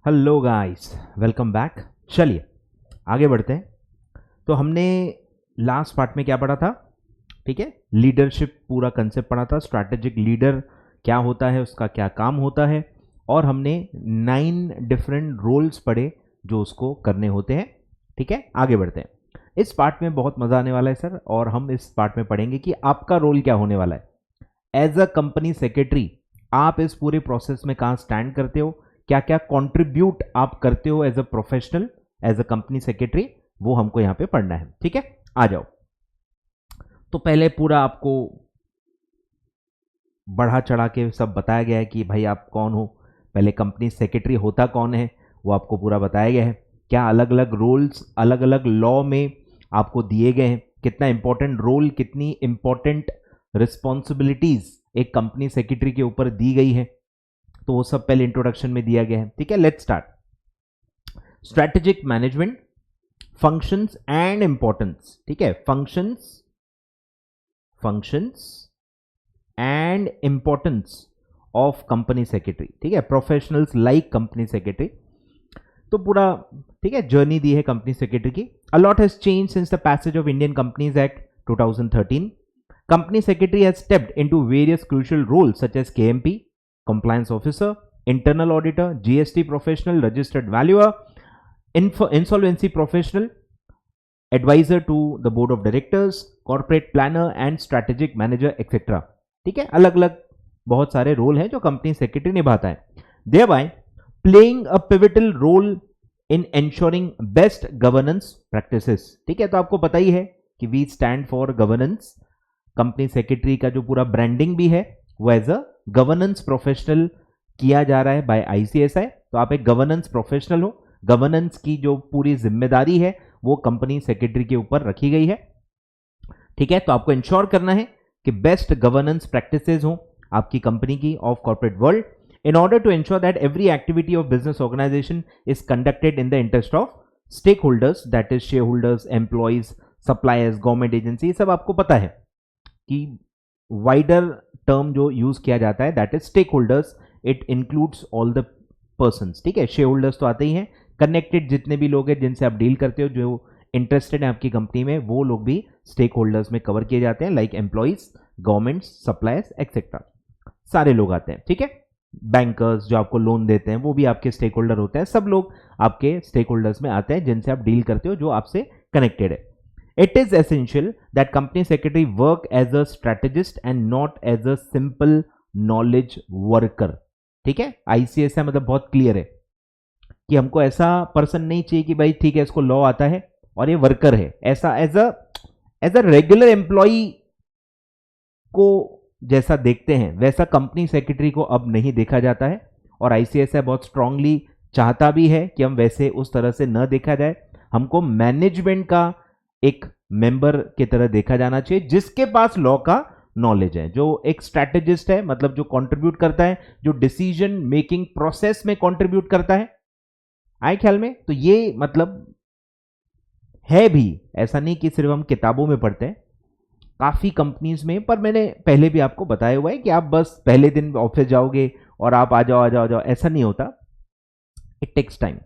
Hello guys, welcome back. चलिए आगे बढ़ते हैं। तो हमने लास्ट पार्ट में क्या पढ़ा था? ठीक है, लीडरशिप पूरा कंसेप्ट पढ़ा था। स्ट्रैटेजिक लीडर क्या होता है, उसका क्या काम होता है, और हमने 9 डिफरेंट रोल्स पढ़े जो उसको करने होते हैं। ठीक है, आगे बढ़ते हैं। इस पार्ट में बहुत मजा आने वाला है सर, और हम इस पार्ट में पढ़ेंगे कि आपका रोल क्या होने वाला है एज अ कंपनी सेक्रेटरी। आप इस पूरे प्रोसेस में कहाँ स्टैंड करते हो, क्या क्या कंट्रीब्यूट आप करते हो as a professional, as a company secretary, वो हमको यहां पे पढ़ना है। ठीक है, आ जाओ। तो पहले पूरा आपको बढ़ा चढ़ा के सब बताया गया है कि भाई आप कौन हो, पहले कंपनी सेक्रेटरी होता कौन है वो आपको पूरा बताया गया है। क्या अलग अलग रोल्स अलग अलग लॉ में आपको दिए गए हैं, कितना इंपॉर्टेंट रोल, कितनी इंपॉर्टेंट रिस्पॉन्सिबिलिटीज एक कंपनी सेक्रेटरी के ऊपर दी गई है, तो वो सब पहले इंट्रोडक्शन में दिया गया है। ठीक है, let's start. Strategic management, functions and importance. ठीक है, functions and importance of company secretary. ठीक है, प्रोफेशनल्स लाइक कंपनी सेक्रेटरी। तो पूरा ठीक है जर्नी दी है कंपनी सेक्रेटरी की। A lot has change since the passage of Indian companies act 2013. Company secretary has stepped into various crucial roles such as KMP, compliance officer, internal auditor, GST professional, registered valuer, insolvency professional, advisor to the board of directors, corporate planner and strategic manager etc. ठीक है, अलग अलग बहुत सारे role हैं जो company secretary निभाता है, thereby playing a pivotal role in ensuring best governance practices. ठीक है, तो आपको पता ही है कि we stand for governance. Company secretary का जो पूरा ब्रांडिंग भी है वो एज अ गवर्नेंस प्रोफेशनल किया जा रहा है बाय आईसीएसआई। तो आप एक गवर्नेंस प्रोफेशनल हो, गवर्नेंस की जो पूरी जिम्मेदारी है वो कंपनी सेक्रेटरी के ऊपर रखी गई है। ठीक है, तो आपको इंश्योर करना है कि बेस्ट गवर्नेंस प्रैक्टिसेस हो आपकी कंपनी की of corporate world, in order to ensure that every activity of business organization is conducted in the interest of stakeholders, that is shareholders, employees, suppliers, government agency। सब आपको पता है कि wider term जो use किया जाता है that is stakeholders, it includes all the persons. ठीक है, शेयर होल्डर्स तो आते ही हैं, कनेक्टेड जितने भी लोग हैं जिनसे आप डील करते हो, जो इंटरेस्टेड है आपकी कंपनी में, वो लोग भी स्टेक होल्डर्स में कवर किए जाते हैं, like employees, government, suppliers etcetera, सारे लोग आते हैं। ठीक है, बैंकर्स जो आपको लोन देते हैं वो भी आपके स्टेक होल्डर होते हैं, सब लोग आपके स्टेक होल्डर्स में आते हैं जिनसे आप डील करते हो, जो आपसे कनेक्टेड है। It is essential that company secretary work as a strategist and not as a simple knowledge worker. ठीक है, आईसीएसआई मतलब बहुत क्लियर है कि हमको ऐसा पर्सन नहीं चाहिए कि भाई ठीक है इसको लॉ आता है और ये वर्कर है, ऐसा एज अ रेगुलर एम्प्लॉय को जैसा देखते हैं वैसा कंपनी सेक्रेटरी को अब नहीं देखा जाता है, और आईसीएसआई बहुत स्ट्रांगली चाहता भी है कि हम वैसे उस तरह से न देखा जाए। हमको मैनेजमेंट का एक मेंबर की तरह देखा जाना चाहिए जिसके पास लॉ का नॉलेज है, जो एक स्ट्रैटेजिस्ट है, मतलब जो कंट्रीब्यूट करता है, जो डिसीजन मेकिंग प्रोसेस में कंट्रीब्यूट करता है। आए ख्याल में? तो ये मतलब है भी, ऐसा नहीं कि सिर्फ हम किताबों में पढ़ते हैं, काफी कंपनीज में। पर मैंने पहले भी आपको बताया हुआ है कि आप बस पहले दिन ऑफिस जाओगे और आप आ जाओ, ऐसा नहीं होता। It takes time,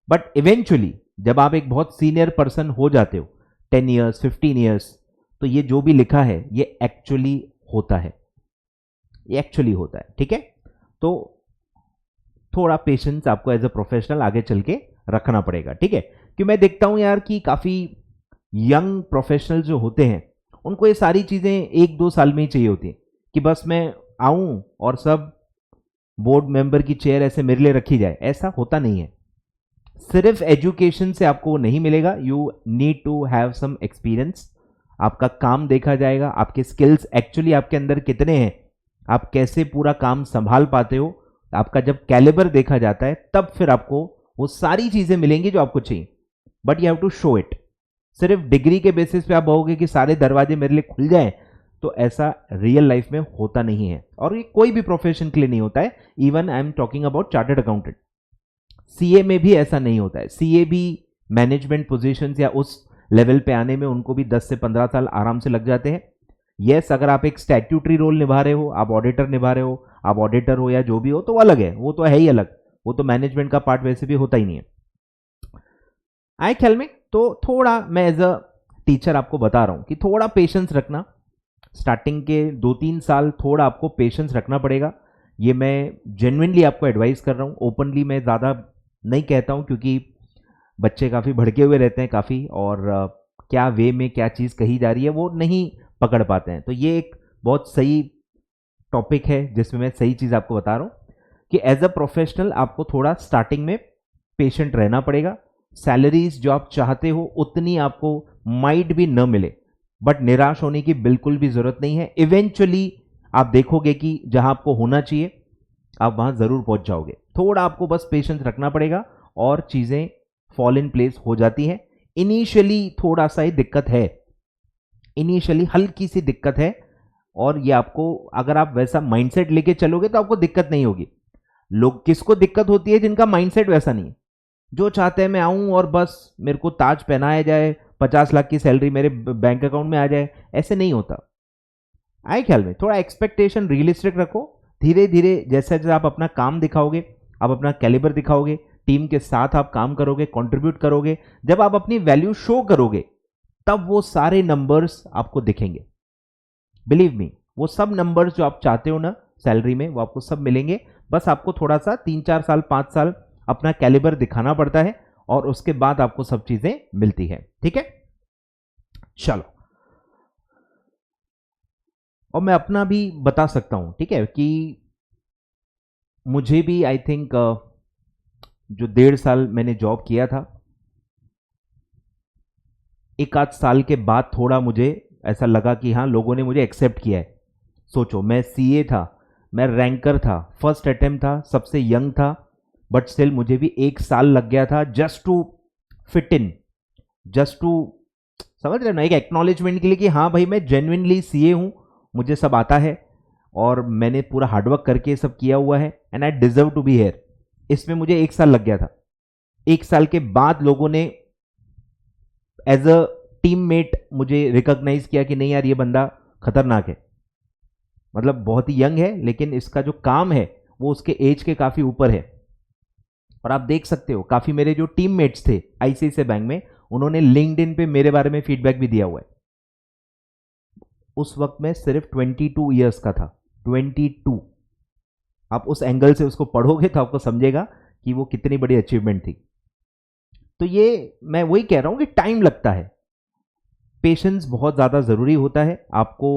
but eventually जब आप एक बहुत सीनियर पर्सन हो जाते हो, 10 ईयर्स 15 ईयर्स, तो ये जो भी लिखा है ये एक्चुअली होता है, ये एक्चुअली होता है। ठीक है, तो थोड़ा पेशेंस आपको एज अ प्रोफेशनल आगे चल के रखना पड़ेगा। ठीक है, क्योंकि मैं देखता हूं यार कि काफी यंग प्रोफेशनल जो होते हैं उनको ये सारी चीजें 1-2 साल में ही चाहिए होती है कि बस मैं आऊं और सब बोर्ड मेंबर की चेयर ऐसे मेरे लिए रखी जाए, ऐसा होता नहीं है। सिर्फ एजुकेशन से आपको नहीं मिलेगा, you need to have some experience. आपका काम देखा जाएगा, आपके स्किल्स एक्चुअली आपके अंदर कितने हैं, आप कैसे पूरा काम संभाल पाते हो, आपका जब कैलिबर देखा जाता है तब फिर आपको वो सारी चीजें मिलेंगी जो आपको चाहिए, but you have to show it. सिर्फ डिग्री के बेसिस पे आप कहोगे कि सारे दरवाजे मेरे लिए खुल जाएं, तो ऐसा रियल लाइफ में होता नहीं है, और ये कोई भी प्रोफेशन के लिए नहीं होता है। Even I am talking about chartered accountant, CA में भी ऐसा नहीं होता है। सीए भी मैनेजमेंट पोजीशंस या उस लेवल पे आने में उनको भी 10 से 15 साल आराम से लग जाते हैं। यस, अगर आप एक स्टैट्यूटरी रोल निभा रहे हो, आप ऑडिटर निभा रहे हो, आप ऑडिटर हो या जो भी हो, तो अलग है, वो तो है ही अलग। वो तो मैनेजमेंट का पार्ट वैसे भी होता ही नहीं है। आए ख्याल में? तो थोड़ा मैं एज अ टीचर आपको बता रहा हूं कि थोड़ा पेशेंस रखना, स्टार्टिंग के 2-3 साल थोड़ा आपको पेशेंस रखना पड़ेगा। ये मैं जेन्युइनली आपको एडवाइस कर रहा हूँ, ओपनली मैं ज़्यादा नहीं कहता हूँ क्योंकि बच्चे काफ़ी भड़के हुए रहते हैं काफ़ी, और क्या वे में क्या चीज़ कही जा रही है वो नहीं पकड़ पाते हैं। तो ये एक बहुत सही टॉपिक है जिसमें मैं सही चीज़ आपको बता रहा हूँ कि एज अ प्रोफेशनल आपको थोड़ा स्टार्टिंग में पेशेंट रहना पड़ेगा। सैलरीज जो आप चाहते हो उतनी आपको माइट भी न मिले, बट निराश होने की बिल्कुल भी जरूरत नहीं है। इवेंचुअली आप देखोगे कि जहां आपको होना चाहिए आप वहां जरूर पहुंच जाओगे। थोड़ा आपको बस पेशेंस रखना पड़ेगा और चीजें फॉल इन प्लेस हो जाती हैं। इनिशियली थोड़ा सा ही दिक्कत है, इनिशियली हल्की सी दिक्कत है, और ये आपको अगर आप वैसा माइंडसेट लेके चलोगे तो आपको दिक्कत नहीं होगी। लोग किसको दिक्कत होती है? जिनका माइंडसेट वैसा नहीं है, जो चाहते हैं मैं आऊं और बस मेरे को ताज पहनाया जाए, 50 लाख की सैलरी मेरे बैंक अकाउंट में आ जाए। ऐसे नहीं होता। आए ख्याल में? थोड़ा एक्सपेक्टेशन रियलिस्टिक रखो। धीरे धीरे जैसे जैसे आप अपना काम दिखाओगे, आप अपना कैलिबर दिखाओगे, टीम के साथ आप काम करोगे, कंट्रीब्यूट करोगे, जब आप अपनी वैल्यू शो करोगे तब वो सारे नंबर्स आपको दिखेंगे। बिलीव मी, वो सब नंबर्स जो आप चाहते हो ना सैलरी में, वो आपको सब मिलेंगे। बस आपको थोड़ा सा 3-4 साल 5 साल अपना कैलिबर दिखाना पड़ता है और उसके बाद आपको सब चीजें मिलती है। ठीक है, चलो। और मैं अपना भी बता सकता हूं, ठीक है, कि मुझे भी आई थिंक जो 1.5 साल मैंने जॉब किया था, 1 आध साल के बाद थोड़ा मुझे ऐसा लगा कि हाँ लोगों ने मुझे एक्सेप्ट किया है। सोचो, मैं सीए था, मैं रैंकर था, फर्स्ट अटेम्प्ट था, सबसे यंग था, बट स्टिल मुझे भी 1 साल लग गया था just to fit in, just to, समझ रहे हो ना, एक एक्नॉलेजमेंट के लिए कि हाँ भाई मैं जेन्युइनली सीए हूं, मुझे सब आता है और मैंने पूरा हार्डवर्क करके सब किया हुआ है and I deserve to be here. इसमें मुझे 1 साल लग गया था। 1 साल के बाद लोगों ने एज अ टीममेट मुझे रिकॉग्नाइज किया कि नहीं यार ये बंदा खतरनाक है, मतलब बहुत ही यंग है लेकिन इसका जो काम है वो उसके एज के काफी ऊपर है। और आप देख सकते हो काफी मेरे जो टीममेट्स थे आईसीआईसीआई बैंक में, उन्होंने लिंक्डइन पे मेरे बारे में फीडबैक भी दिया हुआ है। उस वक्त मैं सिर्फ 22 ईयर्स का था, 22। आप उस एंगल से उसको पढ़ोगे तो आपको समझेगा कि वो कितनी बड़ी अचीवमेंट थी। तो ये मैं वही कह रहा हूं कि टाइम लगता है, पेशेंस बहुत ज्यादा जरूरी होता है। आपको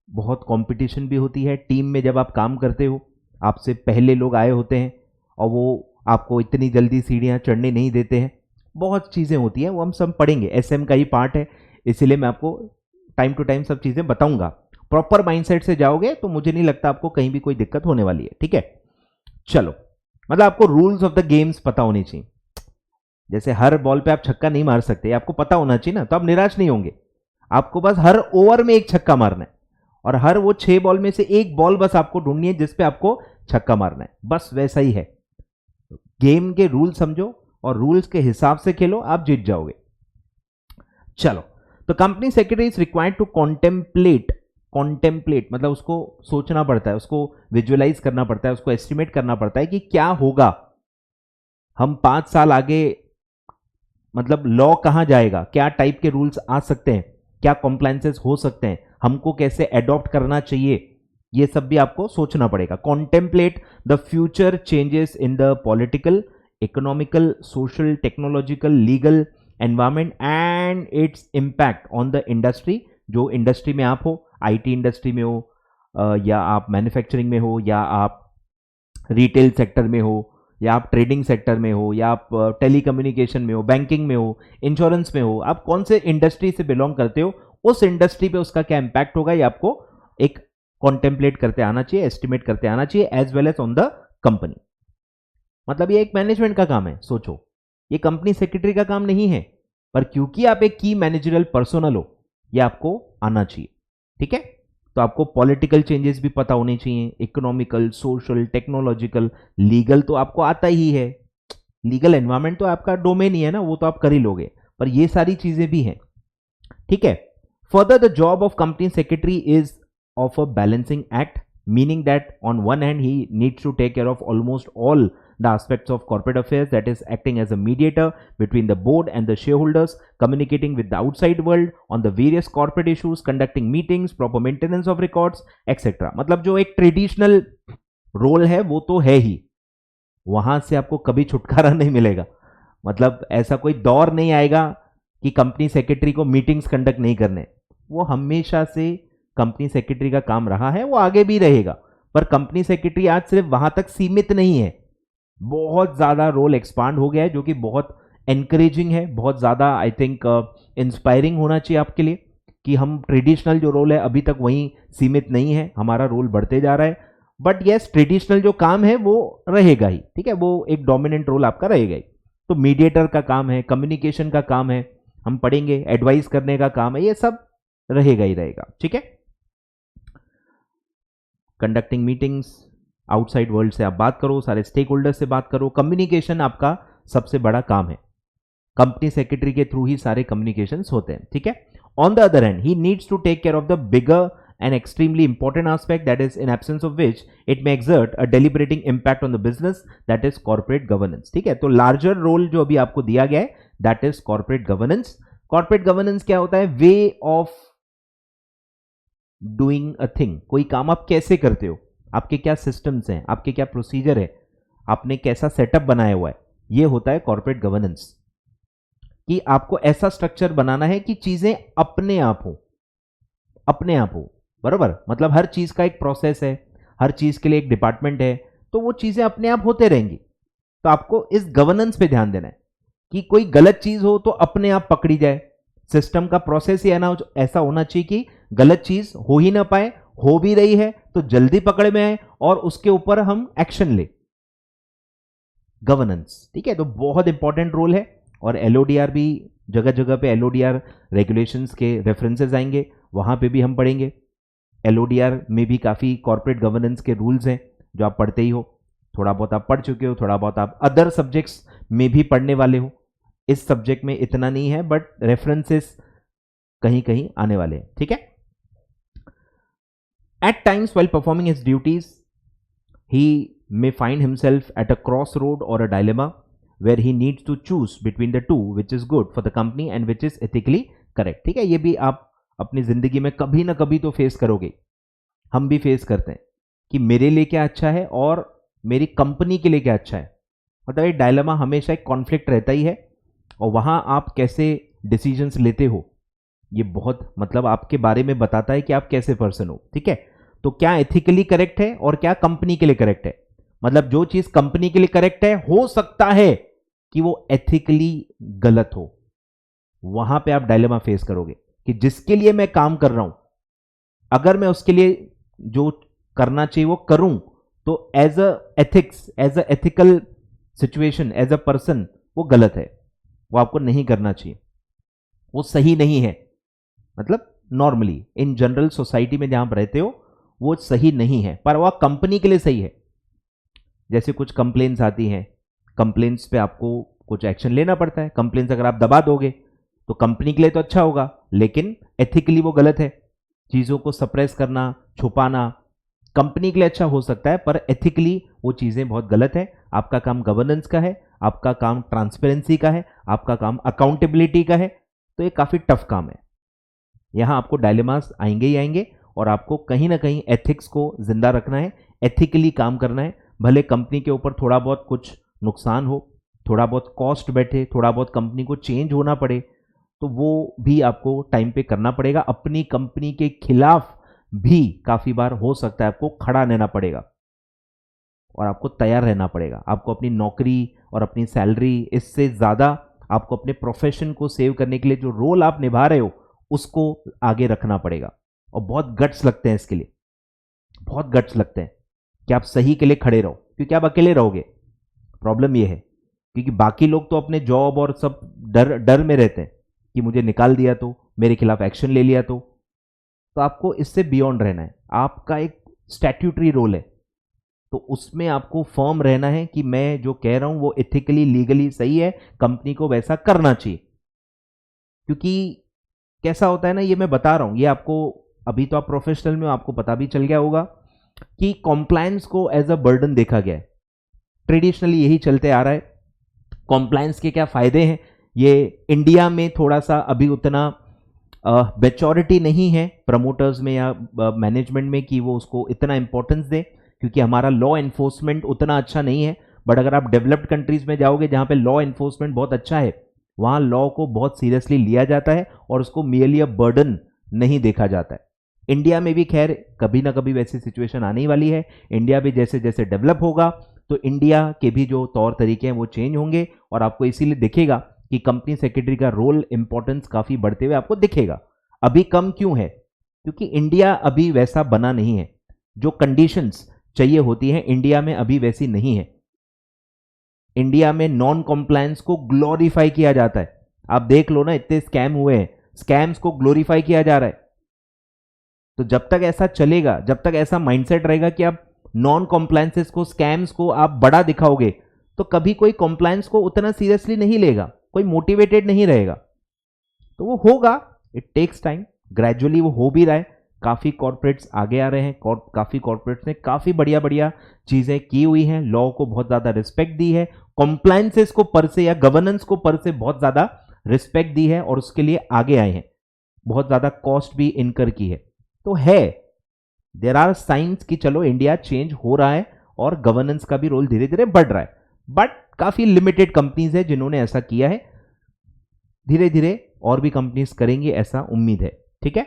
बहुत कंपटीशन भी होती है टीम में, जब आप काम करते हो आपसे पहले लोग आए होते हैं और वो आपको इतनी जल्दी सीढ़ियां चढ़ने नहीं देते हैं। बहुत चीजें होती हैं, वो हम सब पढ़ेंगे, एसएम का ही पार्ट है, इसीलिए मैं आपको टाइम टू टाइम सब चीजें बताऊंगा। प्रॉपर माइंडसेट से जाओगे तो मुझे नहीं लगता आपको कहीं भी कोई दिक्कत होने वाली है। ठीक है, चलो। मतलब आपको रूल्स ऑफ द गेम्स पता होनी चाहिए। जैसे हर बॉल पे आप छक्का नहीं मार सकते, आपको पता होना चाहिए ना, तो आप निराश नहीं होंगे। आपको बस हर ओवर में एक छक्का मारना है और हर वो 6 बॉल में से एक बॉल बस आपको ढूंढनी है जिसपे आपको छक्का मारना है, बस वैसा ही है। गेम के रूल समझो और रूल्स के हिसाब से खेलो, आप जीत जाओगे। चलो, तो company secretary is required to contemplate, contemplate मतलब उसको सोचना पड़ता है, उसको विजुअलाइज करना पड़ता है, उसको एस्टिमेट करना पड़ता है कि क्या होगा, हम 5 साल आगे, मतलब लॉ कहां जाएगा, क्या टाइप के रूल्स आ सकते हैं, क्या कॉम्प्लायंसेस हो सकते हैं, हमको कैसे एडॉप्ट करना चाहिए, ये सब भी आपको सोचना पड़ेगा। Contemplate the future changes in the political, economical, social, technological, legal environment and its impact on the industry. जो इंडस्ट्री में आप हो, आईटी इंडस्ट्री में हो, या आप मैन्युफैक्चरिंग में हो, या आप रिटेल सेक्टर में हो, या आप ट्रेडिंग सेक्टर में हो, या आप टेलीकम्युनिकेशन में हो, बैंकिंग में हो, इंश्योरेंस में हो, आप कौन से इंडस्ट्री से बिलोंग करते हो, उस इंडस्ट्री पे उसका क्या इंपैक्ट होगा, ये आपको एक कॉन्टेम्पलेट करते आना चाहिए, एस्टिमेट करते आना चाहिए, as well as on the company. मतलब ये एक मैनेजमेंट का काम है। सोचो, ये कंपनी सेक्रेटरी का काम नहीं है, पर क्योंकि आप एक की मैनेजरल पर्सनल हो, ये आपको आना चाहिए। ठीक है, तो आपको पॉलिटिकल चेंजेस भी पता होने चाहिए, इकोनॉमिकल, सोशल, टेक्नोलॉजिकल, लीगल तो आपको आता ही है, लीगल एनवायरमेंट तो आपका डोमेन ही है ना, वो तो आप कर ही लोगे, पर ये सारी चीजें भी हैं। ठीक है, further the job of company secretary is of a balancing act meaning that on one hand he needs to take care of almost all the aspects of corporate affairs, that is acting as a mediator between the board and the shareholders, communicating with the outside world on the various corporate issues, conducting meetings, proper maintenance of records, etc. मतलब जो एक traditional role है वो तो है ही, वहां से आपको कभी छुटकारा नहीं मिलेगा। मतलब ऐसा कोई दौर नहीं आएगा कि कंपनी सेक्रेटरी को मीटिंग्स कंडक्ट नहीं करने, वो हमेशा से कंपनी सेक्रेटरी का काम रहा है, वो आगे भी रहेगा। पर कंपनी सेक्रेटरी आज सिर्फ वहां तक सीमित नहीं है, बहुत ज्यादा रोल एक्सपांड हो गया है, जो कि बहुत एनकरेजिंग है, बहुत ज्यादा आई थिंक इंस्पायरिंग होना चाहिए आपके लिए कि हम ट्रेडिशनल जो रोल है अभी तक वहीं सीमित नहीं है, हमारा रोल बढ़ते जा रहा है। बट यस, ट्रेडिशनल जो काम है वो रहेगा ही, ठीक है, वो एक डोमिनेंट रोल आपका रहेगा ही। तो मीडिएटर का काम है, कम्युनिकेशन का काम है, हम पढ़ेंगे, एडवाइस करने का काम है, ये सब रहेगा ही रहेगा, ठीक है। कंडक्टिंग मीटिंग्स, आउटसाइड वर्ल्ड से आप बात करो, सारे स्टेक होल्डर से बात करो, कम्युनिकेशन आपका सबसे बड़ा काम है, कंपनी सेक्रेटरी के थ्रू ही सारे कम्युनिकेशंस होते हैं, ठीक है। On the other hand he needs to take care of the bigger and extremely important aspect, that is in absence of which it may exert a deliberating impact on the business, that is corporate governance, ठीक है। तो larger role जो अभी आपको दिया गया है that is corporate governance। corporate governance क्या होता है? way of doing a thing, कोई काम आप कैसे करते हो, आपके क्या systems हैं, आपके क्या procedure है, आपने कैसा setup बनाया हुआ है, ये होता है corporate governance। कि आपको ऐसा स्ट्रक्चर बनाना है कि चीजें अपने आप हो, अपने आप हो, बरोबर। मतलब हर चीज का एक प्रोसेस है, हर चीज के लिए एक डिपार्टमेंट है, तो वो चीजें अपने आप होते रहेंगी। तो आपको इस गवर्नेंस पे ध्यान देना है कि कोई गलत चीज हो तो अपने आप पकड़ी जाए। सिस्टम का प्रोसेस ही ऐसा होना चाहिए कि गलत चीज हो ही ना पाए, हो भी रही है तो जल्दी पकड़ में आए और उसके ऊपर हम एक्शन ले, गवर्नेंस, ठीक है। तो बहुत इंपॉर्टेंट रोल है। और एलओडीआर भी, जगह जगह पे एलओडीआर रेगुलेशंस के रेफरेंसेस आएंगे, वहां पे भी हम पढ़ेंगे। एलओडीआर में भी काफ़ी कॉर्पोरेट गवर्नेंस के रूल्स हैं जो आप पढ़ते ही हो, थोड़ा बहुत आप पढ़ चुके हो, थोड़ा बहुत आप अदर सब्जेक्ट्स में भी पढ़ने वाले हो। इस सब्जेक्ट में इतना नहीं है, बट रेफरेंसेस कहीं कहीं आने वाले हैं, ठीक है। At times while performing his duties he may find himself at a cross road और a dilemma where he needs to choose between the two which is good for the company and which is ethically correct, ठीक है। ये भी आप अपनी जिंदगी में कभी ना कभी तो फेस करोगे, हम भी फेस करते हैं कि मेरे लिए क्या अच्छा है और मेरी कंपनी के लिए क्या अच्छा है। मतलब एक डायलेमा, हमेशा एक कॉन्फ्लिक्ट रहता ही है, और वहां आप कैसे डिसीजंस लेते हो ये बहुत मतलब आपके बारे में बताता है कि आप कैसे पर्सन हो, ठीक है। तो क्या एथिकली करेक्ट है और क्या कंपनी के लिए करेक्ट है। मतलब जो चीज कंपनी के लिए करेक्ट है, हो सकता है कि वो एथिकली गलत हो, वहां पे आप डायलेमा फेस करोगे कि जिसके लिए मैं काम कर रहा हूं, अगर मैं उसके लिए जो करना चाहिए वो करूं, तो as a ethics, as a ethical situation, as a person वो गलत है, वो आपको नहीं करना चाहिए, वो सही नहीं है। मतलब नॉर्मली इन जनरल सोसाइटी में जहां आप रहते हो वो सही नहीं है, पर वह कंपनी के लिए सही है। जैसे कुछ कंप्लेन्स आती हैं, कंप्लेन्स पे आपको कुछ एक्शन लेना पड़ता है। कंप्लेन्स अगर आप दबा दोगे तो कंपनी के लिए तो अच्छा होगा, लेकिन एथिकली वो गलत है। चीजों को सप्रेस करना, छुपाना कंपनी के लिए अच्छा हो सकता है, पर एथिकली वो चीजें बहुत गलत है। आपका काम गवर्नेंस का है, आपका काम ट्रांसपेरेंसी का है, आपका काम अकाउंटेबिलिटी का है, तो ये काफी टफ काम है। यहां आपको डायलेमास आएंगे ही आएंगे, और आपको कहीं ना कहीं एथिक्स को जिंदा रखना है, एथिकली काम करना है। भले कंपनी के ऊपर थोड़ा बहुत कुछ नुकसान हो, थोड़ा बहुत कॉस्ट बैठे, थोड़ा बहुत कंपनी को चेंज होना पड़े, तो वो भी आपको टाइम पे करना पड़ेगा। अपनी कंपनी के खिलाफ भी काफी बार हो सकता है आपको खड़ा रहना पड़ेगा, और आपको तैयार रहना पड़ेगा। आपको अपनी नौकरी और अपनी सैलरी, इससे ज्यादा आपको अपने प्रोफेशन को सेव करने के लिए जो रोल आप निभा रहे हो उसको आगे रखना पड़ेगा। और बहुत गट्स लगते हैं इसके लिए, बहुत गट्स लगते हैं कि आप सही के लिए खड़े रहो, क्योंकि आप अकेले रहोगे। प्रॉब्लम यह है क्योंकि बाकी लोग तो अपने जॉब और सब डर डर में रहते हैं कि मुझे निकाल दिया तो, मेरे खिलाफ एक्शन ले लिया तो आपको इससे बियॉन्ड रहना है। आपका एक स्टैट्यूटरी रोल है, तो उसमें आपको फर्म रहना है कि मैं जो कह रहा हूं वो एथिकली लीगली सही है, कंपनी को वैसा करना चाहिए। क्योंकि कैसा होता है ना, ये मैं बता रहा हूं, ये आपको अभी तो आप प्रोफेशनल में हो, आपको पता भी चल गया होगा, कि कॉम्प्लायंस को एज अ बर्डन देखा गया है। ट्रेडिशनली यही चलते आ रहा है। कॉम्प्लायंस के क्या फायदे हैं, ये इंडिया में थोड़ा सा अभी उतना मैच्योरिटी नहीं है प्रमोटर्स में या मैनेजमेंट में कि वो उसको इतना इंपॉर्टेंस दे, क्योंकि हमारा लॉ एनफोर्समेंट उतना अच्छा नहीं है। बट अगर आप डेवलप्ड कंट्रीज में जाओगे जहां पे लॉ एनफोर्समेंट बहुत अच्छा है, वहां लॉ को बहुत सीरियसली लिया जाता है और उसको मियरली अ बर्डन नहीं देखा जाता है। इंडिया में भी खैर कभी ना कभी वैसी सिचुएशन आने ही वाली है। इंडिया भी जैसे जैसे डेवलप होगा तो इंडिया के भी जो तौर तरीके हैं वो चेंज होंगे, और आपको इसीलिए दिखेगा कि कंपनी सेक्रेटरी का रोल इंपॉर्टेंस काफी बढ़ते हुए आपको दिखेगा। अभी कम क्यों है, क्योंकि इंडिया अभी वैसा बना नहीं है। जो कंडीशंस चाहिए होती है इंडिया में अभी वैसी नहीं है। इंडिया में नॉन कॉम्प्लायंस को ग्लोरीफाई किया जाता है। आप देख लो ना, इतने स्कैम हुए हैं, स्कैम्स को ग्लोरीफाई किया जा रहा है। तो जब तक ऐसा चलेगा, जब तक ऐसा माइंडसेट रहेगा कि आप नॉन कॉम्प्लायंसेस को, स्कैम्स को आप बड़ा दिखाओगे, तो कभी कोई कॉम्प्लायंस को उतना सीरियसली नहीं लेगा, कोई मोटिवेटेड नहीं रहेगा। तो वो होगा, इट टेक्स टाइम, ग्रेजुअली वो हो भी रहा है। काफी कॉर्पोरेट्स आगे आ रहे हैं, काफी कॉर्पोरेट्स ने काफी बढ़िया बढ़िया चीजें की हुई हैं, लॉ को बहुत ज्यादा रिस्पेक्ट दी है, कॉम्प्लायंसेस को पर से या गवर्नेंस को पर से बहुत ज्यादा रिस्पेक्ट दी है और उसके लिए आगे आए हैं, बहुत ज्यादा कॉस्ट भी इनकर की है। तो है, देयर आर साइंस कि चलो इंडिया चेंज हो रहा है और गवर्नेंस का भी रोल धीरे धीरे बढ़ रहा है। बट काफी लिमिटेड कंपनीज है जिन्होंने ऐसा किया है, धीरे धीरे और भी कंपनीज करेंगी, ऐसा उम्मीद है। ठीक है,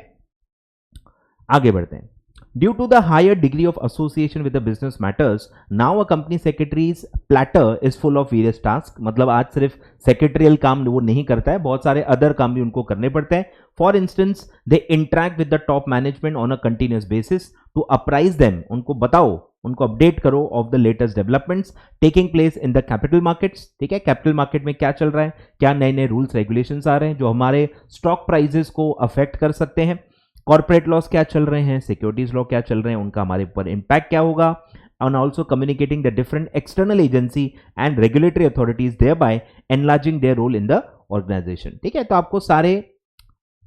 आगे बढ़ते हैं। Due to the higher degree of association with the business matters, now a company secretaries platter is full of various task. मतलब आज सिर्फ सेक्रेटरियल काम वो नहीं करता है, बहुत सारे अदर काम भी उनको करने पड़ते हैं। For instance, they interact with the top management on a continuous basis to apprise them, उनको बताओ, उनको अपडेट करो of the latest developments taking place in the capital markets. ठीक है, कैपिटल मार्केट में क्या चल रहा है, क्या नए नए रूल्स रेगुलेशंस आ रहे हैं जो हमारे स्टॉक प्राइजेस को अफेक्ट कर सकते हैं, कॉर्पोरेट लॉस क्या चल रहे हैं, सिक्योरिटीज लॉ क्या चल रहे हैं, उनका हमारे ऊपर इंपैक्ट क्या होगा, and also communicating the different external agency and regulatory authorities, thereby enlarging their role in the organization। ठीक है, तो आपको सारे,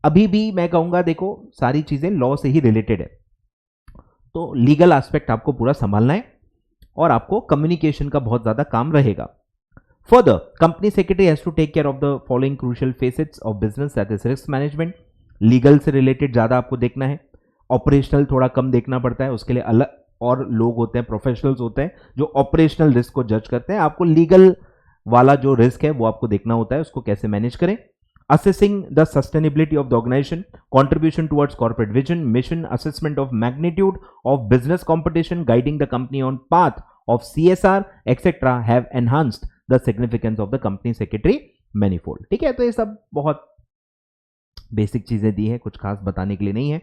अभी भी मैं कहूंगा देखो सारी चीजें लॉ से ही रिलेटेड है, तो लीगल एस्पेक्ट आपको पूरा संभालना है और आपको कम्युनिकेशन का बहुत ज्यादा काम रहेगा। Further, company secretary has to take care of the following crucial facets of business, that is risk management। Legal से रिलेटेड ज्यादा आपको देखना है, ऑपरेशनल थोड़ा कम देखना पड़ता है, उसके लिए अलग और लोग होते हैं, प्रोफेशनल्स होते हैं जो ऑपरेशनल रिस्क को जज करते हैं। आपको लीगल वाला जो रिस्क है वो आपको देखना होता है, उसको कैसे मैनेज करें। Assessing the sustainability of the organisation, contribution towards corporate vision, mission, assessment of magnitude of business competition, guiding the company on path of CSR etcetera have enhanced the significance of the company secretary manifold. ठीक है, तो ये सब बहुत basic चीजें दी है, कुछ खास बताने के लिए नहीं है।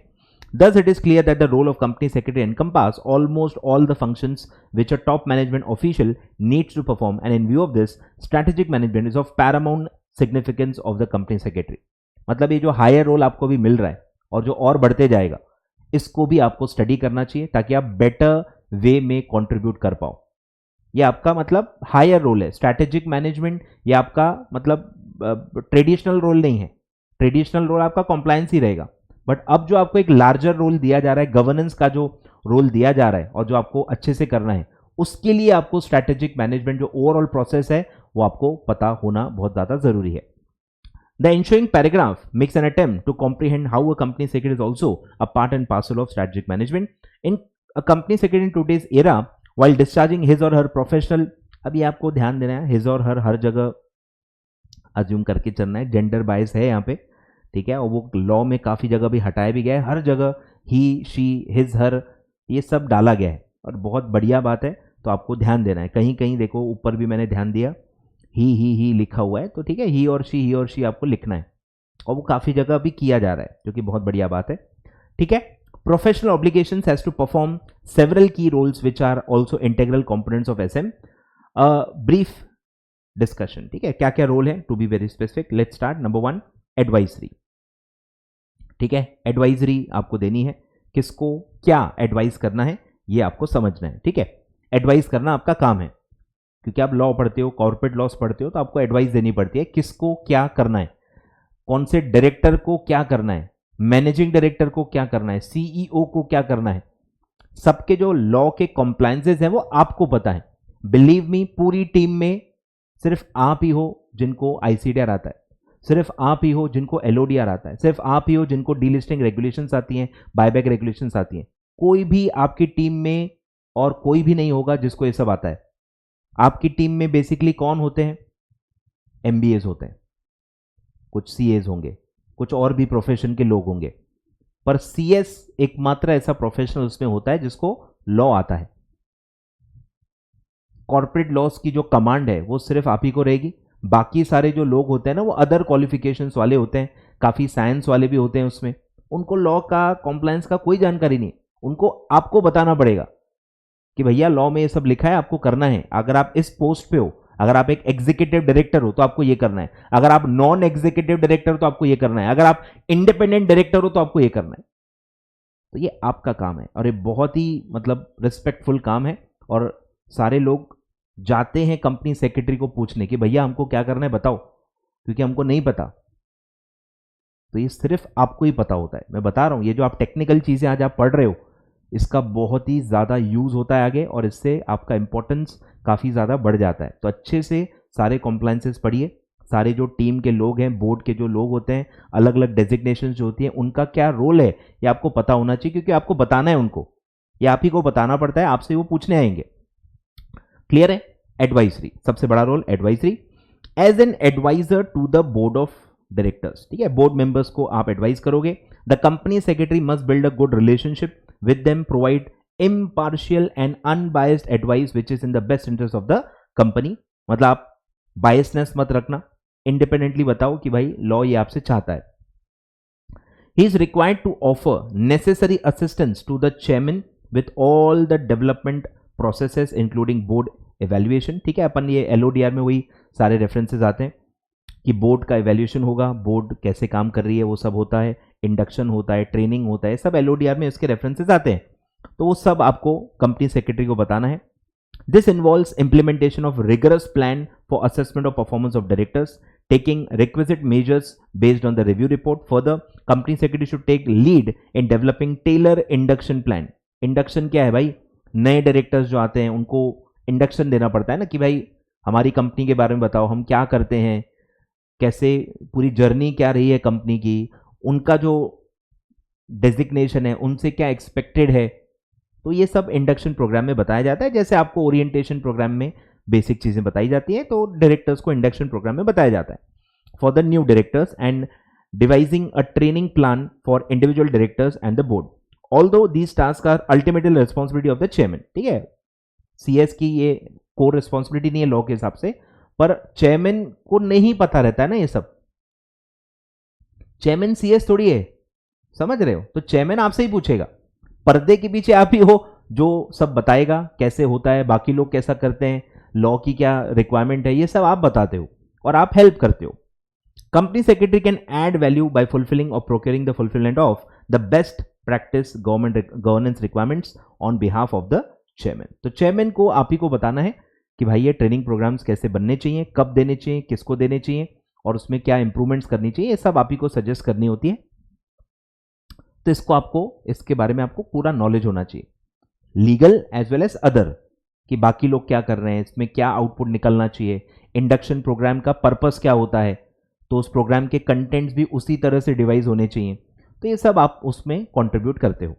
Thus, it is clear that the role of company secretary encompasses almost all the functions which a top management official needs to perform, and in view of this, strategic management is of paramount significance of the company secretary। मतलब ये जो hire role आपको भी मिल रहा है और जो और बढ़ते जाएगा, इसको भी आपको स्टडी करना चाहिए ताकि आप बेटर वे में कंट्रीब्यूट कर पाओ। ये आपका मतलब हायर रोल है, स्ट्रैटेजिक मैनेजमेंट, ये आपका मतलब ट्रेडिशनल रोल नहीं है। ट्रेडिशनल रोल आपका कॉम्प्लायंस ही रहेगा, बट अब जो आपको एक लार्जर रोल दिया जा रहा है, गवर्नेंस का जो रोल दिया जा रहा है और जो आपको अच्छे से करना है, उसके लिए आपको स्ट्रैटेजिक मैनेजमेंट जो ओवरऑल प्रोसेस है वो आपको पता होना बहुत ज्यादा जरूरी है। The ensuing paragraph makes an attempt to comprehend how a company secretary is also a part and parcel of strategic management in a company secretary in today's era while discharging his or her professional। अभी आपको ध्यान देना है, his or her हर जगह assume करके चलना है, gender bias है यहाँ पे। ठीक है, और वो लॉ में काफी जगह भी हटाया भी गया है, हर जगह ही, शी, हिज, हर, ये सब डाला गया है और बहुत बढ़िया बात है। तो आपको ध्यान देना है, कहीं कहीं देखो ऊपर भी मैंने ध्यान दिया, ही लिखा हुआ है, तो ठीक है, ही और शी आपको लिखना है, और वो काफी जगह भी किया जा रहा है जो कि बहुत बढ़िया बात है। ठीक है, professional obligations has to perform several key roles which are also integral components of SM। Brief discussion. ठीक है, क्या क्या रोल है, to be very specific, let's start. Number 1, advisory. ठीक है, एडवाइजरी आपको देनी है, किसको क्या एडवाइस करना है ये आपको समझना है। ठीक है, एडवाइस करना आपका काम है, क्योंकि आप लॉ पढ़ते हो, कॉर्पोरेट लॉस पढ़ते हो, तो आपको एडवाइस देनी पड़ती है, किसको क्या करना है, कौन से डायरेक्टर को क्या करना है, मैनेजिंग डायरेक्टर को क्या करना है, CEO को क्या करना है, सबके जो लॉ के कॉम्प्लायंसेस हैं वो आपको पता है। बिलीव मी, पूरी टीम में सिर्फ आप ही हो जिनको आईसीडीआर आता है, सिर्फ आप ही हो जिनको एलओडीआर आता है, सिर्फ आप ही हो जिनको डीलिस्टिंग रेगुलेशंस आती हैं, बायबैक रेगुलेशंस आती हैं। कोई भी आपकी टीम में और कोई भी नहीं होगा जिसको ये सब आता है। आपकी टीम में बेसिकली कौन होते हैं? एमबीएस होते हैं, कुछ सीएस होंगे, कुछ और भी प्रोफेशन के लोग होंगे, पर सीएस एकमात्र ऐसा प्रोफेशनल उसमें होता है जिसको लॉ आता है। कॉर्पोरेट लॉस की जो कमांड है वो सिर्फ आप ही को रहेगी। बाकी सारे जो लोग होते हैं ना वो अदर क्वालिफिकेशंस वाले होते हैं, काफी साइंस वाले भी होते हैं उसमें, उनको लॉ का कॉम्प्लायंस का कोई जानकारी नहीं। उनको आपको बताना पड़ेगा कि भैया लॉ में ये सब लिखा है, आपको करना है। अगर आप इस पोस्ट पे हो, अगर आप एक एग्जीक्यूटिव डायरेक्टर हो तो आपको ये करना है, अगर आप नॉन एग्जीक्यूटिव डायरेक्टर हो तो आपको ये करना है, अगर आप इंडिपेंडेंट डायरेक्टर हो तो आपको ये करना है। तो ये आपका काम है और ये बहुत ही मतलब रिस्पेक्टफुल काम है। और सारे लोग जाते हैं कंपनी सेक्रेटरी को पूछने कि भैया हमको क्या करना है बताओ, क्योंकि हमको नहीं पता। तो ये सिर्फ आपको ही पता होता है। मैं बता रहा हूं, ये जो आप टेक्निकल चीजें आज आप पढ़ रहे हो इसका बहुत ही ज़्यादा यूज़ होता है आगे, और इससे आपका इंपॉर्टेंस काफ़ी ज़्यादा बढ़ जाता है। तो अच्छे से सारे कॉम्प्लायंसेस पढ़िए। सारे जो टीम के लोग हैं, बोर्ड के जो लोग होते हैं, अलग अलग डेजिग्नेशन जो होती हैं, उनका क्या रोल है ये आपको पता होना चाहिए, क्योंकि आपको बताना है उनको, ये आप ही को बताना पड़ता है, आपसे वो पूछने आएंगे। क्लियर है? एडवाइजरी, सबसे बड़ा role advisory, as an adviser to the board of directors. ठीक है, बोर्ड मेंबर्स को आप एडवाइज करोगे। The company secretary must build a good relationship with them, provide impartial and unbiased advice which is in the best interest of the company। मतलब आप biasness मत रखना, independently बताओ कि भाई लॉ ये आपसे चाहता है। He is required to offer necessary assistance to the chairman with all the development processes including board evaluation. ठीक है, अपन ये एलओडीआर में वही सारे रेफरेंसेस आते हैं कि बोर्ड का इवैल्यूएशन होगा, बोर्ड कैसे काम कर रही है वो सब होता है, इंडक्शन होता है, ट्रेनिंग होता है, सब एलओडीआर में इसके रेफरेंसेस आते हैं। तो वो सब आपको कंपनी सेक्रेटरी को बताना है। This involves implementation of rigorous plan for assessment of performance of directors, taking requisite measures based on the review report. Further, company secretary should take lead in developing tailor induction plan. Induction क्या है भाई? नए directors जो आते हैं उनको induction देना पड़ता है ना, कि भाई हमारी कंपनी के बारे में बताओ, हम क्या करते हैं, कैसे पूरी जर्नी क्या रही है कंपनी की, उनका जो डेजिग्नेशन है उनसे क्या एक्सपेक्टेड है। तो ये सब इंडक्शन प्रोग्राम में बताया जाता है। जैसे आपको ओरिएंटेशन प्रोग्राम में बेसिक चीजें बताई जाती हैं, तो डायरेक्टर्स को इंडक्शन प्रोग्राम में बताया जाता है। For the new directors and devising a training plan for individual directors and the board, although these task are ultimately responsibility of the chairman. ठीक है, सीएस की ये कोर रिस्पॉन्सिबिलिटी नहीं है लॉ के हिसाब से, पर चेयरमैन को नहीं पता रहता है ना ये सब। चेयरमैन सीएस थोड़ी है, समझ रहे हो? तो चेयरमैन आपसे ही पूछेगा, पर्दे के पीछे आप ही हो जो सब बताएगा कैसे होता है, बाकी लोग कैसा करते हैं, लॉ की क्या रिक्वायरमेंट है, ये सब आप बताते हो और आप हेल्प करते हो। Company secretary can add value by fulfilling और procuring the fulfilment of the best practice governance requirements on behalf of the chairman. तो चेयरमैन को आप ही को बताना है कि भाई ये ट्रेनिंग प्रोग्राम्स कैसे बनने चाहिए, कब देने चाहिए, किसको देने चाहिए, और उसमें क्या इंप्रूवमेंट्स करनी चाहिए, ये सब आप ही को सजेस्ट करनी होती है। तो इसको आपको, इसके बारे में आपको पूरा नॉलेज होना चाहिए, legal as well as other, कि बाकी लोग क्या कर रहे हैं, इसमें क्या आउटपुट निकलना चाहिए, इंडक्शन प्रोग्राम का पर्पस क्या होता है, तो उस प्रोग्राम के कंटेंट्स भी उसी तरह से डिवाइस होने चाहिए। तो ये सब आप उसमें कंट्रीब्यूट करते हो।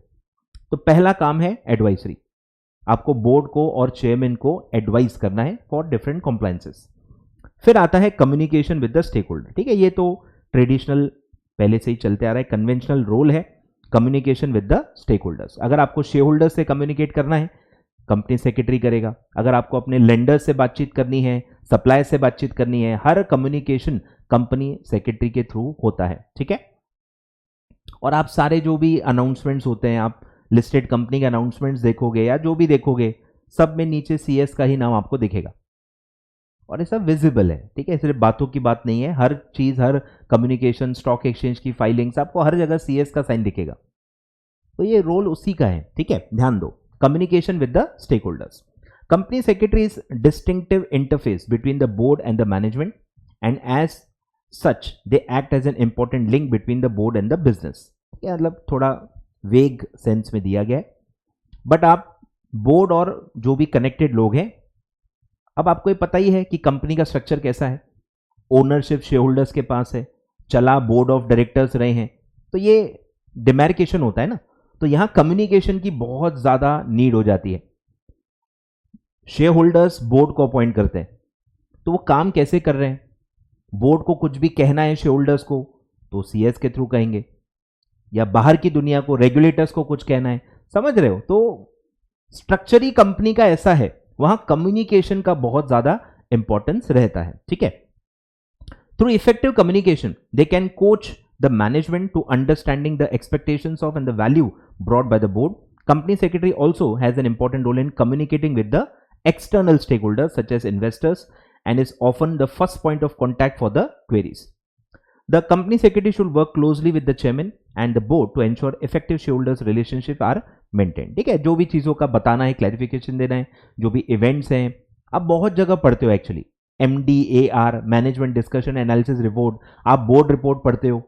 तो पहला काम है एडवाइजरी, आपको बोर्ड को और चेयरमैन को एडवाइस करना है फॉर डिफरेंट कॉम्प्लायंसेस। फिर आता है communication with the stakeholder. ठीक है, ये तो ट्रेडिशनल पहले से ही चलते आ रहा है, कन्वेंशनल रोल है communication with the stakeholders. अगर आपको शेयर होल्डर से कम्युनिकेट करना है, कंपनी सेक्रेटरी करेगा। अगर आपको अपने लेंडर से बातचीत करनी है, सप्लायर से बातचीत करनी है, हर कम्युनिकेशन कंपनी सेक्रेटरी के थ्रू होता है। ठीक है, और आप सारे जो भी अनाउंसमेंट्स होते हैं, आप लिस्टेड कंपनी के अनाउंसमेंट्स देखोगे या जो भी देखोगे, सब में नीचे सीएस का ही नाम आपको दिखेगा, और ये सब विजिबल है। ठीक है, सिर्फ बातों की बात नहीं है, हर चीज, हर कम्युनिकेशन, स्टॉक एक्सचेंज की फाइलिंग्स, आपको हर जगह सीएस का साइन दिखेगा। तो ये रोल उसी का है। ठीक है, ध्यान दो, communication with the stakeholders. Company secretary is distinctive interface between the board and the management, and as such they act as an important link between the board and the business. मतलब थोड़ा वेग sense में दिया गया है। But आप board और जो भी कनेक्टेड लोग हैं, अब आपको ये पता ही है कि कंपनी का स्ट्रक्चर कैसा है, ओनरशिप शेयर होल्डर्स के पास है, चला बोर्ड ऑफ डायरेक्टर्स रहे हैं, तो ये डिमार्केशन होता है ना, तो यहां कम्युनिकेशन की बहुत ज्यादा नीड हो जाती है। शेयर होल्डर्स बोर्ड को अपॉइंट करते हैं, तो वो काम कैसे कर रहे हैं, बोर्ड को कुछ भी कहना है शेयर होल्डर्स को तो सीएस के थ्रू कहेंगे, या बाहर की दुनिया को रेगुलेटर्स को कुछ कहना है, समझ रहे हो। तो स्ट्रक्चर ही कंपनी का ऐसा है, वहां कम्युनिकेशन का बहुत ज्यादा इंपॉर्टेंस रहता है, ठीक है। Through effective communication they can coach the management to understanding the expectations of and the value brought by the board. Company secretary also has an important role in communicating with the external stakeholders such as investors and is often the first point of contact for the queries. The company secretary should work closely with the chairman and the board to ensure effective shareholders relationship are maintained. ठीक है, जो भी चीजों का बताना है, clarification देना है, जो भी इवेंट्स हैं, आप बहुत जगह पढ़ते हो actually, MDAR management discussion analysis report, आप बोर्ड रिपोर्ट पढ़ते हो,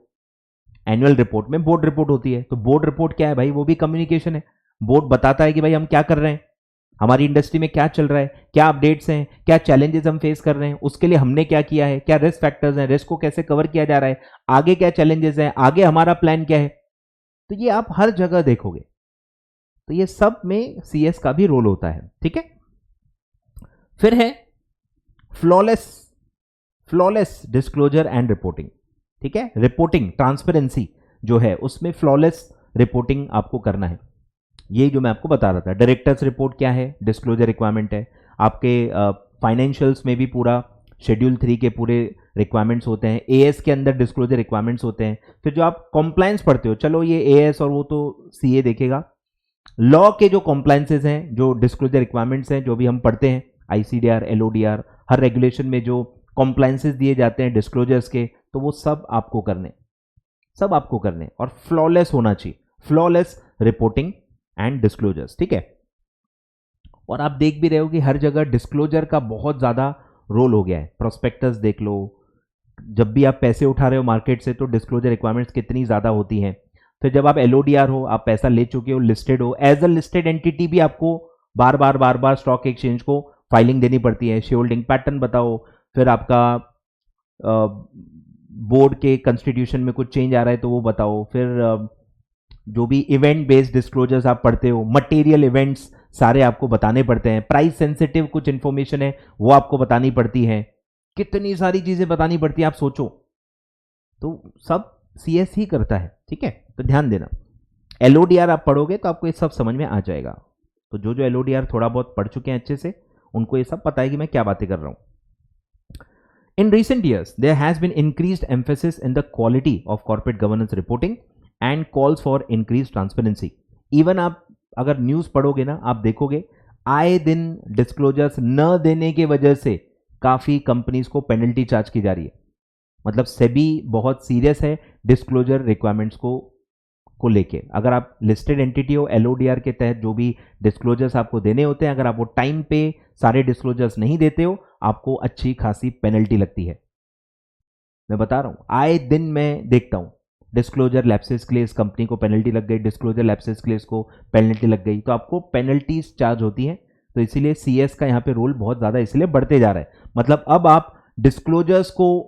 एनुअल रिपोर्ट में बोर्ड रिपोर्ट होती है, तो बोर्ड रिपोर्ट क्या है भाई, वो भी कम्युनिकेशन है। बोर्ड बताता है कि भाई हम क्या कर रहे हैं, हमारी इंडस्ट्री में क्या चल रहा है, क्या अपडेट्स हैं, क्या चैलेंजेस हम फेस कर रहे हैं, उसके लिए हमने क्या किया है, क्या रिस्क फैक्टर्स हैं, रिस्क को कैसे कवर किया जा रहा है, आगे क्या चैलेंजेस हैं, आगे हमारा प्लान क्या है। तो ये आप हर जगह देखोगे, तो ये सब में सीएस का भी रोल होता है, ठीक है। फिर है फ्लॉलेस डिस्क्लोजर एंड रिपोर्टिंग, ठीक है। रिपोर्टिंग ट्रांसपेरेंसी जो है उसमें फ्लॉलेस रिपोर्टिंग आपको करना है। ये जो मैं आपको बता रहा था, डायरेक्टर्स रिपोर्ट क्या है, डिस्क्लोजर रिक्वायरमेंट है। आपके फाइनेंशियल्स में भी पूरा शेड्यूल 3 के पूरे रिक्वायरमेंट्स होते हैं, एएस के अंदर डिस्क्लोजर रिक्वायरमेंट्स होते हैं। फिर जो आप कॉम्प्लायंस पढ़ते हो, चलो ये एएस और वो तो सीए देखेगा, लॉ के जो कॉम्प्लायंसेस हैं, जो डिस्क्लोजर रिक्वायरमेंट्स हैं, जो भी हम पढ़ते हैं, आईसीडीआर, एलओडीआर, हर रेगुलेशन में जो कॉम्प्लायंसेस दिए जाते हैं डिस्क्लोजर्स के, तो वो सब आपको करने और फ्लॉलेस होना चाहिए, फ्लॉलेस रिपोर्टिंग एंड डिस्क्लोजर्स, ठीक है। और आप देख भी रहे हो कि हर जगह डिस्क्लोजर का बहुत ज्यादा रोल हो गया है। प्रोस्पेक्टस देख लो, जब भी आप पैसे उठा रहे हो मार्केट से तो डिस्क्लोजर रिक्वायरमेंट्स कितनी ज्यादा होती हैं। फिर जब आप एलओडीआर हो, आप पैसा ले चुके हो, लिस्टेड हो, एज अ लिस्टेड एंटिटी भी आपको बार बार स्टॉक एक्सचेंज को फाइलिंग देनी पड़ती है। शेयर होल्डिंग पैटर्न बताओ, फिर आपका बोर्ड के कॉन्स्टिट्यूशन में कुछ चेंज आ रहा है तो वो बताओ, फिर जो भी इवेंट बेस्ड डिस्क्लोजर्स आप पढ़ते हो, मटेरियल इवेंट्स सारे आपको बताने पड़ते हैं, प्राइस सेंसिटिव कुछ इंफॉर्मेशन है वो आपको बतानी पड़ती है, कितनी सारी चीजें बतानी पड़ती है, आप सोचो। तो सब सीएस ही करता है, ठीक है। तो ध्यान देना, एलओडीआर आप पढ़ोगे तो आपको ये सब समझ में आ जाएगा। तो जो एलओडीआर थोड़ा बहुत पढ़ चुके हैं अच्छे से, उनको ये सब पता है कि मैं क्या बातें कर रहा हूं। In recent years, there has been increased emphasis in the quality of corporate governance reporting and calls for increased transparency. Even आप अगर न्यूज़ पढ़ोगे ना, आप देखोगे आए दिन डिस्क्लोजर्स न देने के वजह से काफ़ी कंपनीज को पेनल्टी चार्ज की जा रही है। मतलब सेबी बहुत सीरियस है डिस्क्लोजर रिक्वायरमेंट्स को लेके। अगर आप लिस्टेड एंटिटी हो, एलओडीआर के तहत जो भी डिस्क्लोजर्स आपको देने होते हैं, अगर आप वो टाइम पे सारे डिस्क्लोजर्स नहीं देते हो, आपको अच्छी खासी पेनल्टी लगती है। मैं बता रहा हूं, आए दिन मैं देखता हूं डिस्क्लोजर लैप्सेस के लिए इस कंपनी को पेनल्टी लग गई, डिस्क्लोजर लैप्सेस के लिए इसको पेनल्टी लग गई, तो आपको पेनल्टीज चार्ज होती है। तो इसीलिए सीएस का यहां पे रोल बहुत ज्यादा इसलिए बढ़ते जा रहा है। मतलब अब आप डिस्क्लोजर्स को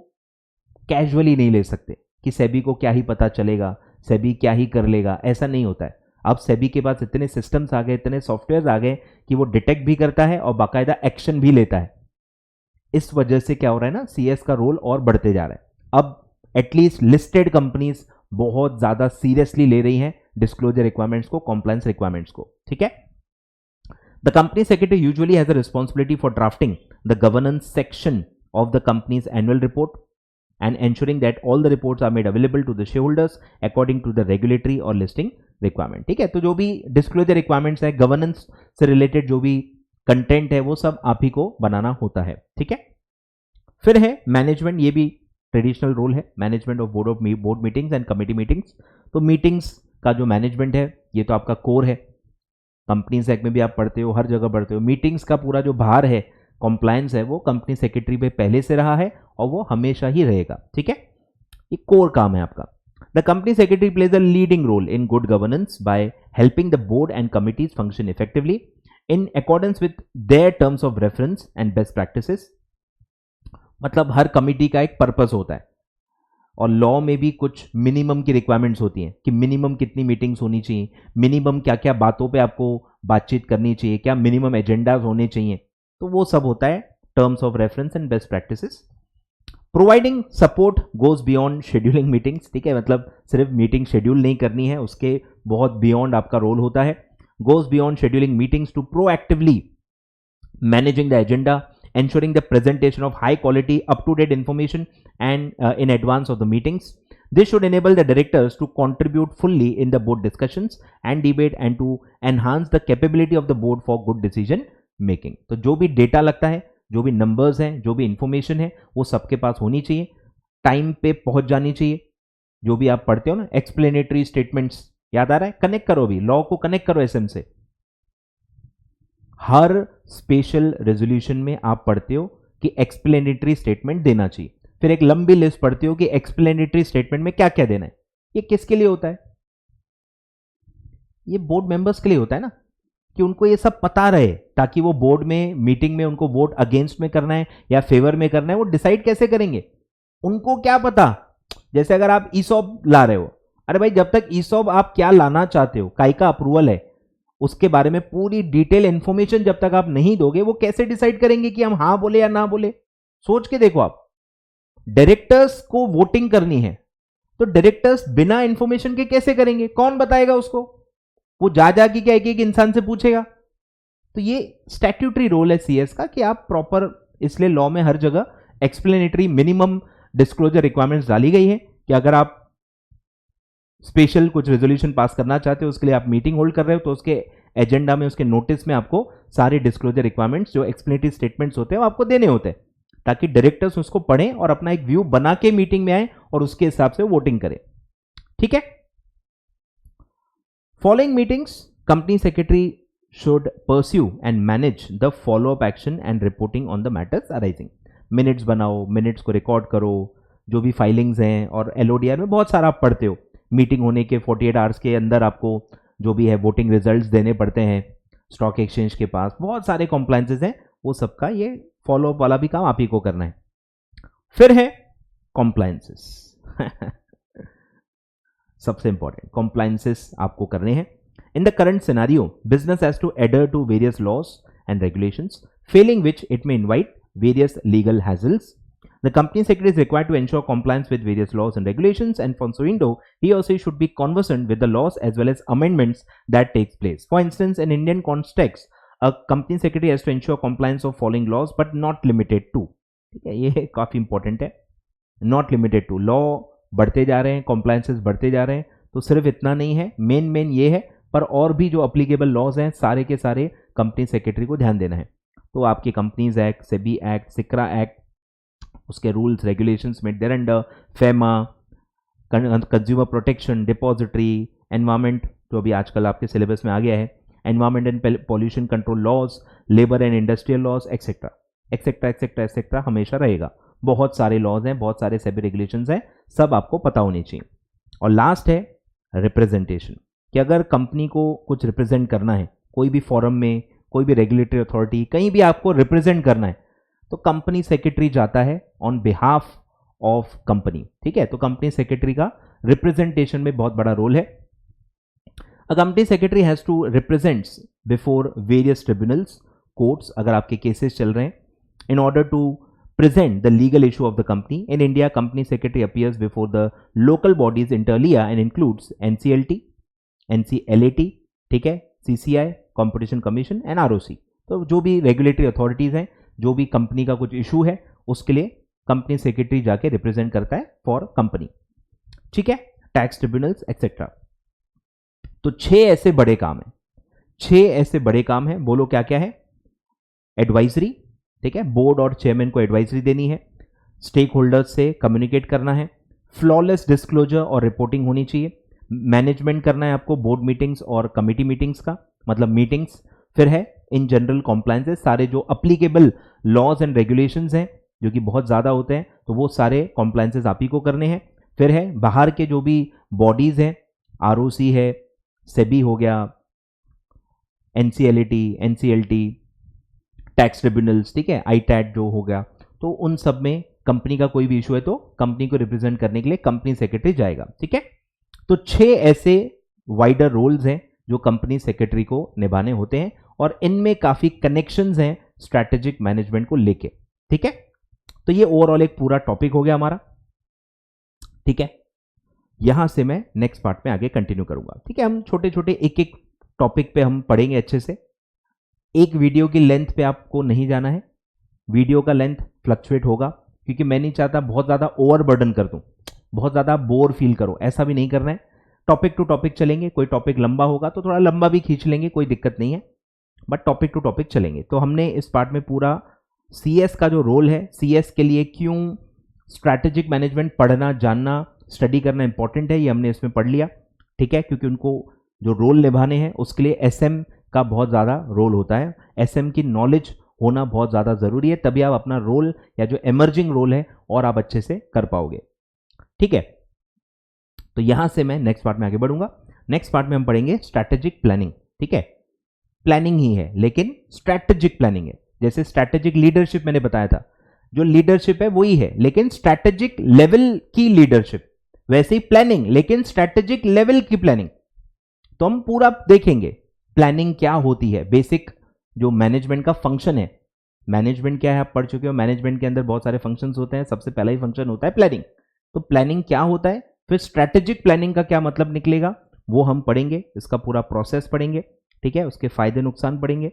कैजुअली नहीं ले सकते कि सेबी को क्या ही पता चलेगा, सेबी क्या ही कर लेगा, ऐसा नहीं होता है। अब सेबी के पास इतने सिस्टम्स आ गए, इतने सॉफ्टवेयर आ गए कि वो डिटेक्ट भी करता है और बाकायदा एक्शन भी लेता है। इस वजह से क्या हो रहा है ना, सीएस का रोल और बढ़ते जा रहा है। अब एटलीस्ट लिस्टेड कंपनीज बहुत ज्यादा सीरियसली ले रही हैं डिस्क्लोजर रिक्वायरमेंट्स को, कॉम्प्लायंस रिक्वायरमेंट्स को, ठीक है। The company secretary usually has a responsibility for drafting the governance section of the companies annual report and ensuring that all the reports are made available to the shareholders according to the regulatory or listing requirement, ठीक है। तो जो भी disclosure requirements है, governance से related जो भी content है, वो सब आप ही को बनाना होता है, ठीक है। फिर है मैनेजमेंट, ये भी ट्रेडिशनल रोल है, management of board meetings and committee meetings. तो मीटिंग्स का जो मैनेजमेंट है, ये तो आपका कोर है, कंपनीज एक्ट में भी आप पढ़ते हो, हर जगह पढ़ते हो। मीटिंग्स का पूरा जो भार है, कॉम्प्लायंस है, वो कंपनी सेक्रेटरी पे पहले से रहा है और वो हमेशा ही रहेगा, ठीक है। ये कोर काम है आपका। The company secretary plays a leading role in good governance by helping the board and committees function effectively in accordance with their terms of reference and best practices. मतलब हर कमिटी का एक पर्पस होता है और law में भी कुछ minimum की रिक्वायरमेंट्स होती हैं कि मिनिमम कितनी मीटिंग्स होनी चाहिए, मिनिमम क्या क्या बातों पे आपको बातचीत करनी चाहिए, क्या मिनिमम एजेंडाज होने चाहिए, तो वो सब होता है terms of reference and best practices. Providing support goes beyond scheduling meetings. ठीक है, मतलब सिर्फ मीटिंग शेड्यूल नहीं करनी है, उसके बहुत बियॉन्ड आपका रोल होता है. Goes beyond scheduling meetings to proactively managing the agenda, ensuring the presentation of high quality up to date information and in advance of the meetings. This should enable the directors to contribute fully in the board discussions and debate and to enhance the capability of the board for good decision making. तो जो भी data लगता है, जो भी numbers हैं, जो भी इंफॉर्मेशन है, वो सबके पास होनी चाहिए, टाइम पे पहुंच जानी चाहिए. जो भी आप पढ़ते हो ना एक्सप्लेनेटरी स्टेटमेंट्स, याद आ रहा है? कनेक्ट करो, भी लॉ को कनेक्ट करो एसएम से. हर स्पेशल रेजोल्यूशन में आप पढ़ते हो कि एक्सप्लेनेटरी स्टेटमेंट देना चाहिए, फिर एक लंबी लिस्ट पढ़ते हो कि एक्सप्लेनेटरी स्टेटमेंट में क्या क्या देना है. ये किसके लिए होता है? ये बोर्ड मेंबर्स के लिए होता है ना, कि उनको ये सब पता रहे, ताकि वो बोर्ड में मीटिंग में उनको वोट अगेंस्ट में करना है या फेवर में करना है, वो डिसाइड कैसे करेंगे. उनको क्या पता. जैसे अगर आप ईसॉप ला रहे हो, अरे भाई जब तक ईसॉप आप क्या लाना चाहते हो, काय का अप्रूवल है, उसके बारे में पूरी डिटेल इंफॉर्मेशन जब तक आप नहीं दोगे, वो कैसे डिसाइड करेंगे कि हम हां बोले या ना बोले. सोच के देखो आप, डायरेक्टर्स को वोटिंग करनी है, तो डायरेक्टर्स बिना इंफॉर्मेशन के कैसे करेंगे? कौन बताएगा उसको? वो जा के क्या एक एक इंसान से पूछेगा? तो ये स्टैट्यूटरी रोल है सीएस का कि आप प्रॉपर, इसलिए लॉ में हर जगह एक्सप्लेनेटरी मिनिमम डिस्क्लोजर रिक्वायरमेंट्स डाली गई है कि अगर आप स्पेशल कुछ रेजोल्यूशन पास करना चाहते हो, उसके लिए आप मीटिंग होल्ड कर रहे हो, तो उसके एजेंडा में, उसके नोटिस में आपको सारे डिस्क्लोजर रिक्वायरमेंट्स, जो एक्सप्लेनेटरी स्टेटमेंट्स होते हैं, वो आपको देने होते हैं, ताकि डायरेक्टर्स उसको पढ़ें और अपना एक व्यू बना के मीटिंग में आए और उसके हिसाब से वोटिंग करें. ठीक है. Following meetings company secretary should pursue and manage the follow up action and reporting on the matters arising. Minutes बनाओ, मिनट्स को रिकॉर्ड करो, जो भी फाइलिंग्स हैं, और एलओडीआर में बहुत सारा आप पढ़ते हो. मीटिंग होने के 48 आवर्स के अंदर आपको जो भी है वोटिंग रिजल्ट्स देने पड़ते हैं स्टॉक एक्सचेंज के पास, बहुत सारे कॉम्प्लायंसेस हैं, वो सबका ये फॉलोअप वाला भी काम आप ही को करना है. फिर है कॉम्प्लायंसेस. सबसे इंपॉर्टेंट कॉम्प्लायंसेस आपको करने हैं. In the current scenario business has to adhere to various laws and regulations, failing which it may invite various legal hassles. The company secretary is required to ensure compliance with various laws and regulations, and for so doing, he or she should be conversant with the laws as well as amendments that takes place. For instance, in Indian context, a company secretary has to ensure compliance of following laws, but not limited to. ठीक है, ये काफी important है. Not limited to. Law बढ़ते जा रहे हैं, compliances बढ़ते जा रहे हैं, तो सिर्फ इतना नहीं है, मेन ये है, पर और भी जो अप्लीकेबल लॉज हैं सारे के सारे कंपनी सेक्रेटरी को ध्यान देना है. तो आपके कंपनीज एक्ट, सेबी एक्ट, सिक्रा एक्ट, उसके रूल्स रेगुलेशंस में there under FEMA, consumer protection, depository, environment, जो अभी आजकल आपके सिलेबस में आ गया है, environment and pollution control laws, labour and industrial laws, etcetera etcetera etcetera etcetera हमेशा रहेगा. बहुत सारे लॉज हैं, बहुत सारे सेबी रेगुलेशंस हैं, सब आपको पता होनी चाहिए. और लास्ट है रिप्रेजेंटेशन, कि अगर कंपनी को कुछ रिप्रेजेंट करना है, कोई भी फॉरम में, कोई भी रेगुलेटरी अथॉरिटी, कहीं भी आपको रिप्रेजेंट करना है, तो कंपनी सेक्रेटरी जाता है ऑन बिहाफ ऑफ कंपनी. ठीक है, तो कंपनी सेक्रेटरी का रिप्रेजेंटेशन में बहुत बड़ा रोल है. A company secretary has to represents before various tribunals, courts, अगर आपके केसेस चल रहे हैं, in order to present the legal issue of the company. In India, company secretary appears before the local bodies inter alia and includes NCLT, NCLAT, ठीक है, CCI, Competition Commission and ROC. तो जो भी regulatory authorities हैं, जो भी company का कुछ इशू है, उसके लिए कंपनी सेक्रेटरी जाके रिप्रेजेंट करता है फॉर कंपनी. ठीक है, टैक्स ट्रिब्यूनल्स एक्सेट्रा. तो 6 ऐसे बड़े काम हैं, 6 ऐसे बड़े काम हैं. बोलो क्या क्या है? एडवाइजरी, ठीक है, बोर्ड और चेयरमैन को एडवाइजरी देनी है, स्टेक होल्डर्स से कम्युनिकेट करना है, फ्लॉलेस डिस्क्लोजर और रिपोर्टिंग होनी चाहिए, मैनेजमेंट करना है आपको बोर्ड मीटिंग्स और कमिटी मीटिंग्स का, मतलब मीटिंग्स. फिर है इन जनरल कॉम्प्लायंसेस, सारे जो अप्लीकेबल लॉज एंड रेगुलेशंस हैं, जो कि बहुत ज़्यादा होते हैं, तो वो सारे कॉम्प्लायंसेस आप ही को करने हैं. फिर है बाहर के जो भी बॉडीज हैं, आरओसी है, सेबी हो गया, एनसीएलटी, टैक्स ट्रिब्यूनल्स, ठीक है, आईटैट जो हो गया, तो उन सब में कंपनी का कोई भी इशू है तो कंपनी को रिप्रेजेंट करने के लिए कंपनी सेक्रेटरी जाएगा, ठीक है। तो 6 ऐसे वाइडर रोल्स हैं जो कंपनी सेक्रेटरी को निभाने होते हैं और इनमें काफी कनेक्शंस हैं स्ट्रैटेजिक मैनेजमेंट को लेके, ठीक है। तो ये ओवरऑल एक पूरा टॉपिक हो गया हमारा, ठीक है। यहां से मैं नेक्स्ट पार्ट में आगे कंटिन्यू करूंगा, ठीक है। हम छोटे छोटे एक एक टॉपिक पे हम पढ़ेंगे अच्छे से। एक वीडियो की लेंथ पे आपको नहीं जाना है, वीडियो का लेंथ फ्लक्चुएट होगा, क्योंकि मैं नहीं चाहता बहुत ज़्यादा ओवरबर्डन कर दूं, बहुत ज़्यादा बोर फील करो, ऐसा भी नहीं करना है। टॉपिक टू टॉपिक चलेंगे, कोई टॉपिक लंबा होगा तो थोड़ा लंबा भी खींच लेंगे, कोई दिक्कत नहीं है, बट टॉपिक टू टॉपिक चलेंगे। तो हमने इस पार्ट में पूरा सीएस का जो रोल है, सीएस के लिए क्यों स्ट्रैटेजिक मैनेजमेंट पढ़ना, जानना, स्टडी करना इंपॉर्टेंट है, ये हमने इसमें पढ़ लिया, ठीक है। क्योंकि उनको जो रोल निभाने हैं उसके लिए एसएम का बहुत ज़्यादा रोल होता है, एसएम की नॉलेज होना बहुत ज़्यादा ज़रूरी है, तभी आप अपना रोल या जो एमर्जिंग रोल है और आप अच्छे से कर पाओगे, ठीक है। तो यहां से मैं नेक्स्ट पार्ट में आगे बढ़ूंगा। नेक्स्ट पार्ट में हम पढ़ेंगे स्ट्रैटेजिक प्लानिंग, ठीक है। प्लानिंग ही है लेकिन स्ट्रैटेजिक प्लानिंग है। जैसे स्ट्रैटेजिक लीडरशिप मैंने बताया था, जो लीडरशिप है वही है लेकिन स्ट्रैटेजिक लेवल की लीडरशिप, वैसे ही प्लानिंग लेकिन स्ट्रैटेजिक लेवल की प्लानिंग। तो हम पूरा देखेंगे प्लानिंग क्या होती है, बेसिक जो मैनेजमेंट का फंक्शन है। मैनेजमेंट क्या है आप पढ़ चुके हो, मैनेजमेंट के अंदर बहुत सारे फंक्शंस होते हैं, सबसे पहला ही फंक्शन होता है प्लानिंग। तो प्लानिंग क्या होता है, फिर स्ट्रैटेजिक प्लानिंग का क्या मतलब निकलेगा वो हम पढ़ेंगे, इसका पूरा प्रोसेस पढ़ेंगे, ठीक है, उसके फायदे नुकसान पढ़ेंगे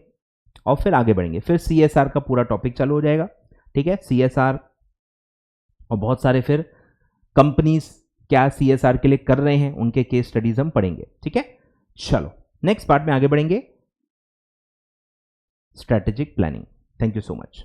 और फिर आगे बढ़ेंगे। फिर सीएसआर का पूरा टॉपिक चालू हो जाएगा, ठीक है। सीएसआर और बहुत सारे फिर कंपनीज क्या सीएसआर के लिए कर रहे हैं उनके केस स्टडीज हम पढ़ेंगे, ठीक है। चलो नेक्स्ट पार्ट में आगे बढ़ेंगे, strategic planning. Thank you so much.